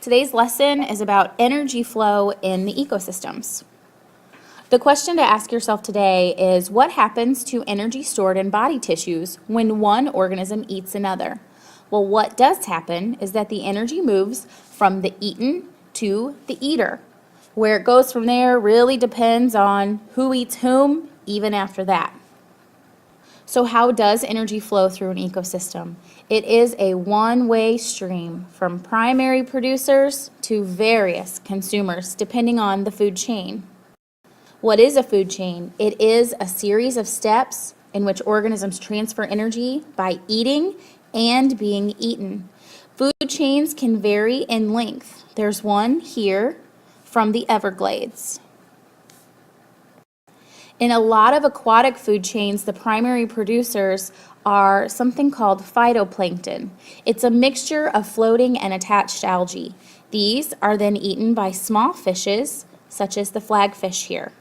Today's lesson is about energy flow in the ecosystems. The question to ask yourself today is, what happens to energy stored in body tissues when one organism eats another? Well, what does happen is that the energy moves from the eaten to the eater. Where it goes from there really depends on who eats whom, even after that. So how does energy flow through an ecosystem? It is a one-way stream from primary producers to various consumers, depending on the food chain. What is a food chain? It is a series of steps in which organisms transfer energy by eating and being eaten. Food chains can vary in length. There's one here from the Everglades. In a lot of aquatic food chains, the primary producers are something called phytoplankton. It's a mixture of floating and attached algae. These are then eaten by small fishes, such as the flagfish here.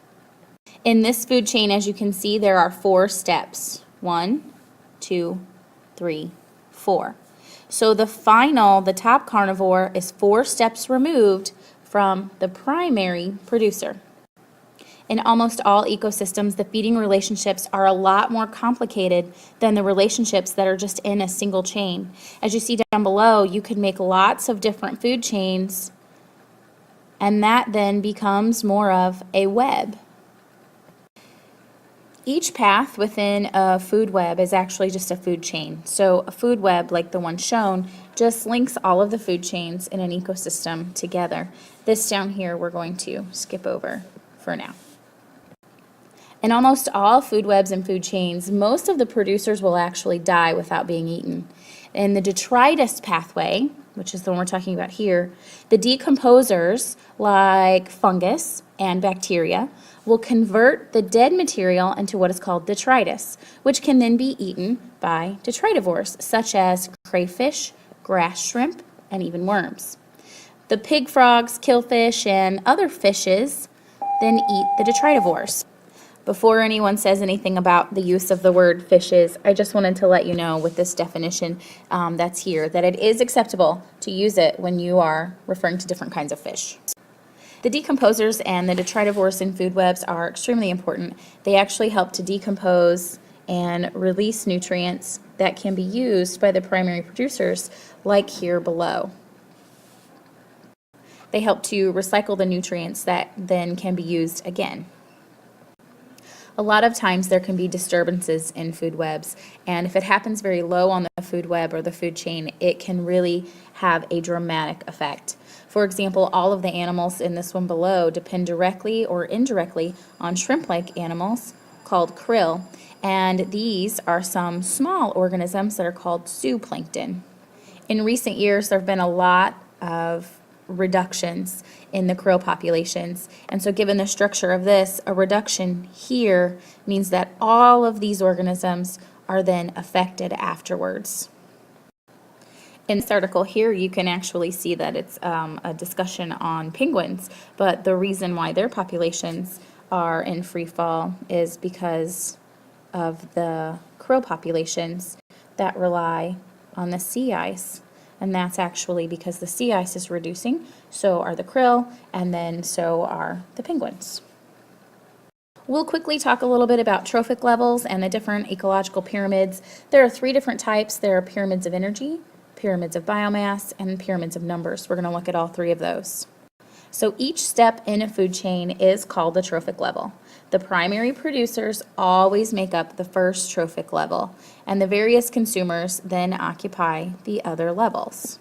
In this food chain, as you can see, there are 4 steps. 1, 2, 3, 4. So the top carnivore, is 4 steps removed from the primary producer. In almost all ecosystems, the feeding relationships are a lot more complicated than the relationships that are just in a single chain. As you see down below, you can make lots of different food chains, and that then becomes more of a web. Each path within a food web is actually just a food chain. So a food web, like the one shown, just links all of the food chains in an ecosystem together. This down here we're going to skip over for now. In almost all food webs and food chains, most of the producers will actually die without being eaten. In the detritus pathway, which is the one we're talking about here, the decomposers, like fungus and bacteria, will convert the dead material into what is called detritus, which can then be eaten by detritivores, such as crayfish, grass shrimp, and even worms. The pig frogs, killfish, and other fishes then eat the detritivores. Before anyone says anything about the use of the word fishes, I just wanted to let you know with this definition that's here that it is acceptable to use it when you are referring to different kinds of fish. The decomposers and the detritivores in food webs are extremely important. They actually help to decompose and release nutrients that can be used by the primary producers, like here below. They help to recycle the nutrients that then can be used again. A lot of times there can be disturbances in food webs, and if it happens very low on the food web or the food chain, it can really have a dramatic effect. For example, all of the animals in this one below depend directly or indirectly on shrimp-like animals called krill, and these are some small organisms that are called zooplankton. In recent years, there have been a lot of reductions in the krill populations, and so given the structure of this, a reduction here means that all of these organisms are then affected afterwards. In this article here, you can actually see that it's a discussion on penguins, but the reason why their populations are in free fall is because of the krill populations that rely on the sea ice. And that's actually because the sea ice is reducing, so are the krill, and then so are the penguins. We'll quickly talk a little bit about trophic levels and the different ecological pyramids. There are 3 different types. There are pyramids of energy, pyramids of biomass, and pyramids of numbers. We're going to look at all 3 of those. So each step in a food chain is called the trophic level. The primary producers always make up the first trophic level, and the various consumers then occupy the other levels.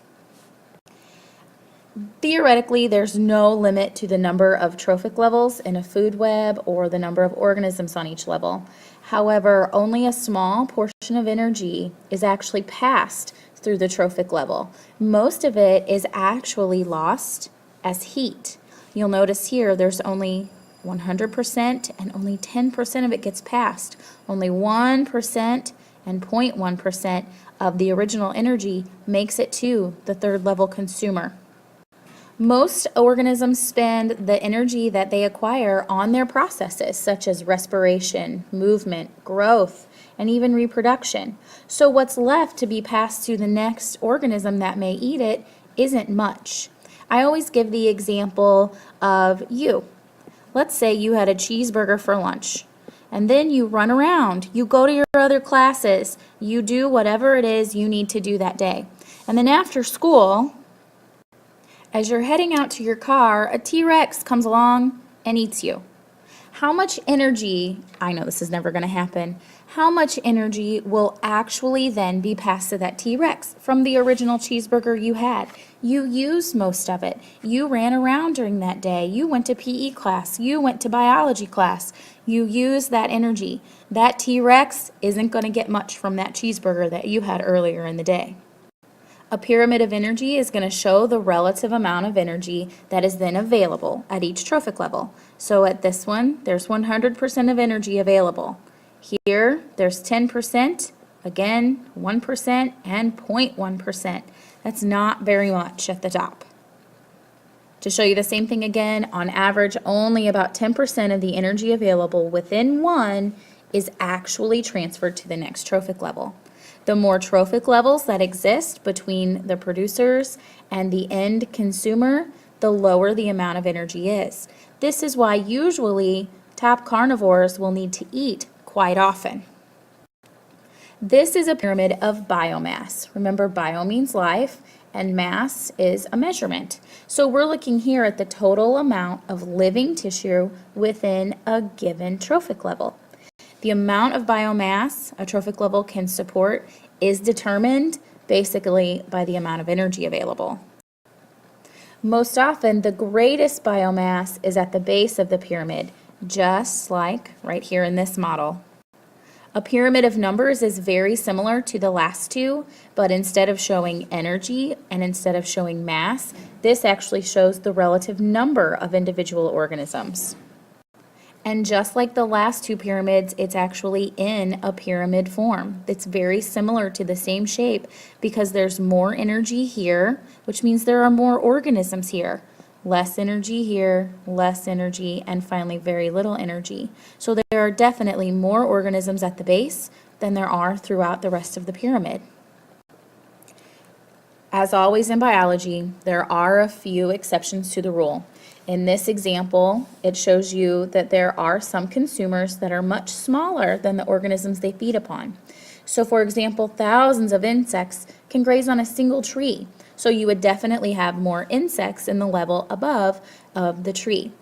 Theoretically, there's no limit to the number of trophic levels in a food web or the number of organisms on each level. However, only a small portion of energy is actually passed through the trophic level. Most of it is actually lost as heat. You'll notice here there's only 100% and only 10% of it gets passed. Only 1% and 0.1% of the original energy makes it to the third level consumer. Most organisms spend the energy that they acquire on their processes, such as respiration, movement, growth, and even reproduction. So what's left to be passed to the next organism that may eat it isn't much. I always give the example of you. Let's say you had a cheeseburger for lunch, and then you run around, you go to your other classes, you do whatever it is you need to do that day. And then after school, as you're heading out to your car, a T-Rex comes along and eats you. How much energy, I know this is never going to happen, how much energy will actually then be passed to that T-Rex from the original cheeseburger you had? You used most of it. You ran around during that day. You went to PE class. You went to biology class. You used that energy. That T-Rex isn't going to get much from that cheeseburger that you had earlier in the day. A pyramid of energy is going to show the relative amount of energy that is then available at each trophic level. So at this one, there's 100% of energy available. Here, there's 10%, again, 1%, and 0.1%. That's not very much at the top. To show you the same thing again, on average, only about 10% of the energy available within one is actually transferred to the next trophic level. The more trophic levels that exist between the producers and the end consumer, the lower the amount of energy is. This is why usually top carnivores will need to eat quite often. This is a pyramid of biomass. Remember, bio means life and mass is a measurement. So we're looking here at the total amount of living tissue within a given trophic level. The amount of biomass a trophic level can support is determined basically by the amount of energy available. Most often, the greatest biomass is at the base of the pyramid, just like right here in this model. A pyramid of numbers is very similar to the last two, but instead of showing energy and instead of showing mass, this actually shows the relative number of individual organisms. And just like the last two pyramids, it's actually in a pyramid form. It's very similar to the same shape because there's more energy here, which means there are more organisms here. Less energy here, less energy, and finally very little energy. So there are definitely more organisms at the base than there are throughout the rest of the pyramid. As always in biology, there are a few exceptions to the rule. In this example, it shows you that there are some consumers that are much smaller than the organisms they feed upon. So for example, thousands of insects can graze on a single tree. So you would definitely have more insects in the level above of the tree.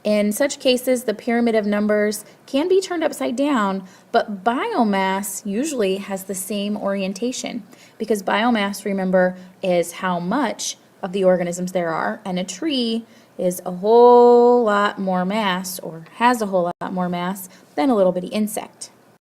In such cases, the pyramid of numbers can be turned upside down, but biomass usually has the same orientation because biomass, remember, is how much of the organisms there are, and a tree is a whole lot more mass, or has a whole lot more mass, than a little bitty insect.